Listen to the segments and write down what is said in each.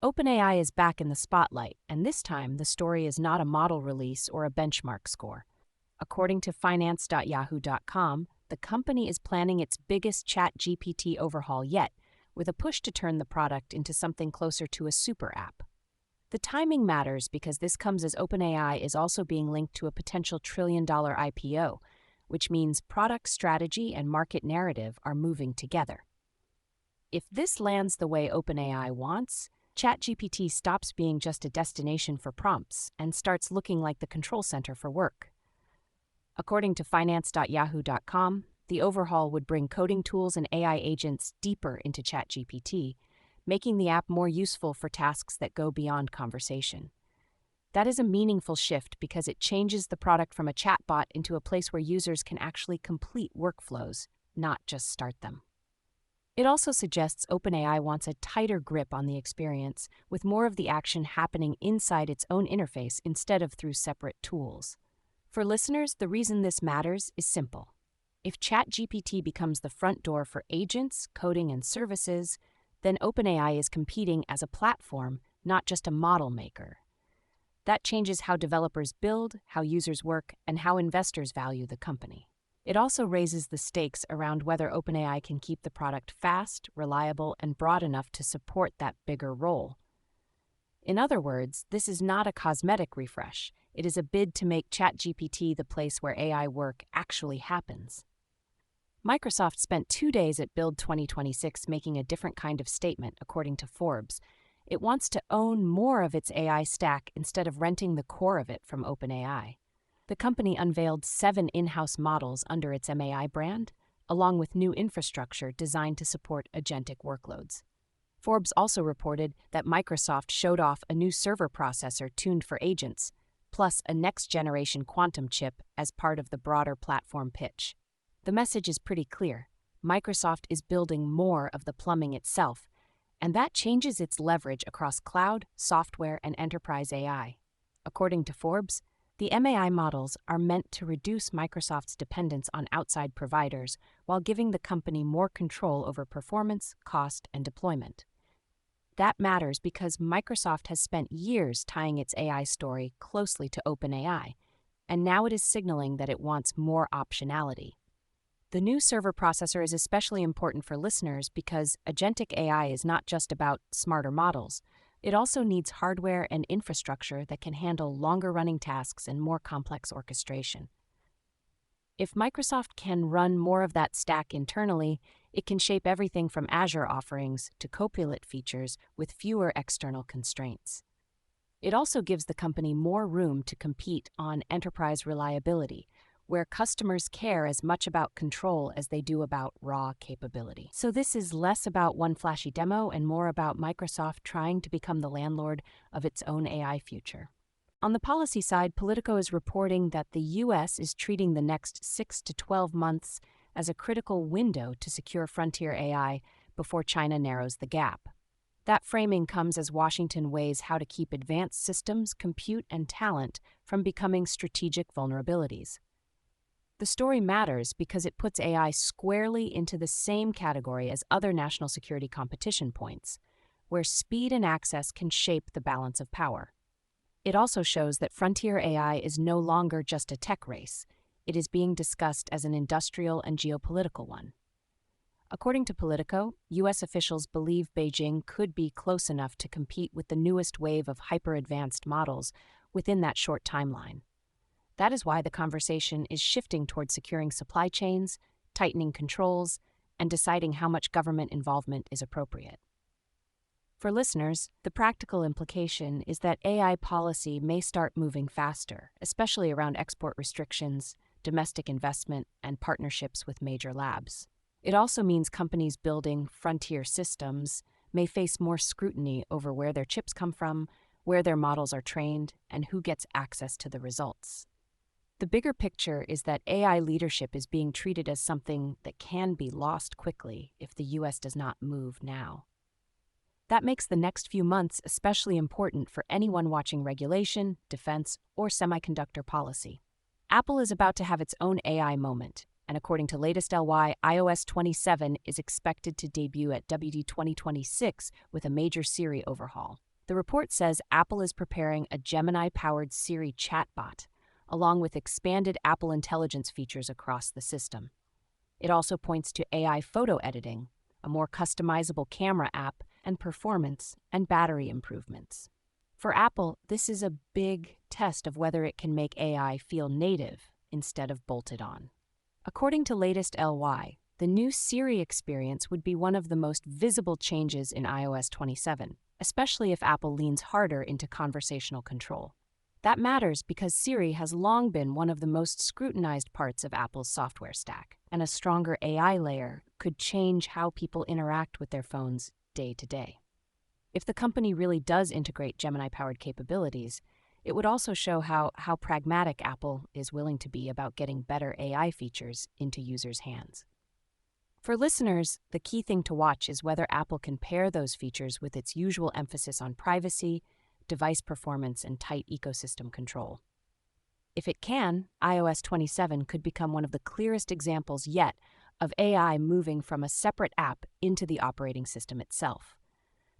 OpenAI is back in the spotlight, and this time the story is not a model release or a benchmark score. According to finance.yahoo.com, the company is planning its biggest ChatGPT overhaul yet, with a push to turn the product into something closer to a super app. The timing matters because this comes as OpenAI is also being linked to a potential trillion-dollar IPO, which means product strategy and market narrative are moving together. If this lands the way OpenAI wants, ChatGPT stops being just a destination for prompts and starts looking like the control center for work. According to finance.yahoo.com, the overhaul would bring coding tools and AI agents deeper into ChatGPT, making the app more useful for tasks that go beyond conversation. That is a meaningful shift because it changes the product from a chatbot into a place where users can actually complete workflows, not just start them. It also suggests OpenAI wants a tighter grip on the experience, with more of the action happening inside its own interface instead of through separate tools. For listeners, the reason this matters is simple. If ChatGPT becomes the front door for agents, coding, and services, then OpenAI is competing as a platform, not just a model maker. That changes how developers build, how users work, and how investors value the company. It also raises the stakes around whether OpenAI can keep the product fast, reliable, and broad enough to support that bigger role. In other words, this is not a cosmetic refresh. It is a bid to make ChatGPT the place where AI work actually happens. Microsoft spent 2 days at Build 2026 making a different kind of statement, according to Forbes. It wants to own more of its AI stack instead of renting the core of it from OpenAI. The company unveiled 7 in-house models under its MAI brand, along with new infrastructure designed to support agentic workloads. Forbes also reported that Microsoft showed off a new server processor tuned for agents, plus a next-generation quantum chip as part of the broader platform pitch. The message is pretty clear. Microsoft is building more of the plumbing itself, and that changes its leverage across cloud, software, and enterprise AI. According to Forbes, the MAI models are meant to reduce Microsoft's dependence on outside providers while giving the company more control over performance, cost, and deployment. That matters because Microsoft has spent years tying its AI story closely to OpenAI, and now it is signaling that it wants more optionality. The new server processor is especially important for listeners because agentic AI is not just about smarter models. It also needs hardware and infrastructure that can handle longer-running tasks and more complex orchestration. If Microsoft can run more of that stack internally, it can shape everything from Azure offerings to Copilot features with fewer external constraints. It also gives the company more room to compete on enterprise reliability, where customers care as much about control as they do about raw capability. So this is less about one flashy demo and more about Microsoft trying to become the landlord of its own AI future. On the policy side, Politico is reporting that the U.S. is treating the next 6 to 12 months as a critical window to secure frontier AI before China narrows the gap. That framing comes as Washington weighs how to keep advanced systems, compute, and talent from becoming strategic vulnerabilities. The story matters because it puts AI squarely into the same category as other national security competition points, where speed and access can shape the balance of power. It also shows that frontier AI is no longer just a tech race. It is being discussed as an industrial and geopolitical one. According to Politico, U.S. officials believe Beijing could be close enough to compete with the newest wave of hyper-advanced models within that short timeline. That is why the conversation is shifting toward securing supply chains, tightening controls, and deciding how much government involvement is appropriate. For listeners, the practical implication is that AI policy may start moving faster, especially around export restrictions, domestic investment, and partnerships with major labs. It also means companies building frontier systems may face more scrutiny over where their chips come from, where their models are trained, and who gets access to the results. The bigger picture is that AI leadership is being treated as something that can be lost quickly if the U.S. does not move now. That makes the next few months especially important for anyone watching regulation, defense, or semiconductor policy. Apple is about to have its own AI moment, and according to latest LY, iOS 27 is expected to debut at WWDC 2026 with a major Siri overhaul. The report says Apple is preparing a Gemini-powered Siri chatbot, along with expanded Apple Intelligence features across the system. It also points to AI photo editing, a more customizable camera app, and performance and battery improvements. For Apple, this is a big test of whether it can make AI feel native instead of bolted on. According to latest LY, the new Siri experience would be one of the most visible changes in iOS 27, especially if Apple leans harder into conversational control. That matters because Siri has long been one of the most scrutinized parts of Apple's software stack, and a stronger AI layer could change how people interact with their phones day to day. If the company really does integrate Gemini-powered capabilities, it would also show how pragmatic Apple is willing to be about getting better AI features into users' hands. For listeners, the key thing to watch is whether Apple can pair those features with its usual emphasis on privacy, device performance, and tight ecosystem control. If it can, iOS 27 could become one of the clearest examples yet of AI moving from a separate app into the operating system itself.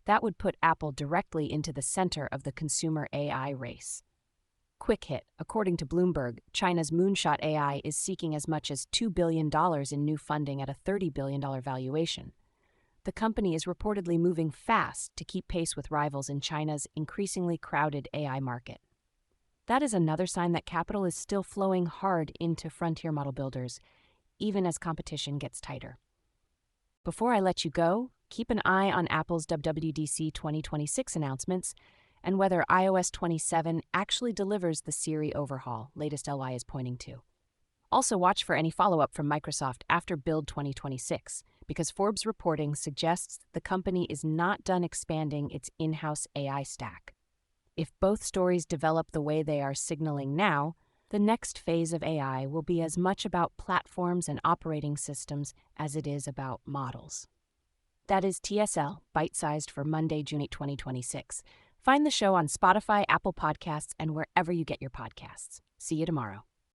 That would put Apple directly into the center of the consumer AI race. Quick hit: according to Bloomberg, China's Moonshot AI is seeking as much as $2 billion in new funding at a $30 billion valuation. The company is reportedly moving fast to keep pace with rivals in China's increasingly crowded AI market. That is another sign that capital is still flowing hard into frontier model builders, even as competition gets tighter. Before I let you go, keep an eye on Apple's WWDC 2026 announcements and whether iOS 27 actually delivers the Siri overhaul latest LY is pointing to. Also watch for any follow-up from Microsoft after Build 2026, because Forbes reporting suggests the company is not done expanding its in-house AI stack. If both stories develop the way they are signaling now, the next phase of AI will be as much about platforms and operating systems as it is about models. That is TSL, Byte Sized for Monday, June 8, 2026. Find the show on Spotify, Apple Podcasts, and wherever you get your podcasts. See you tomorrow.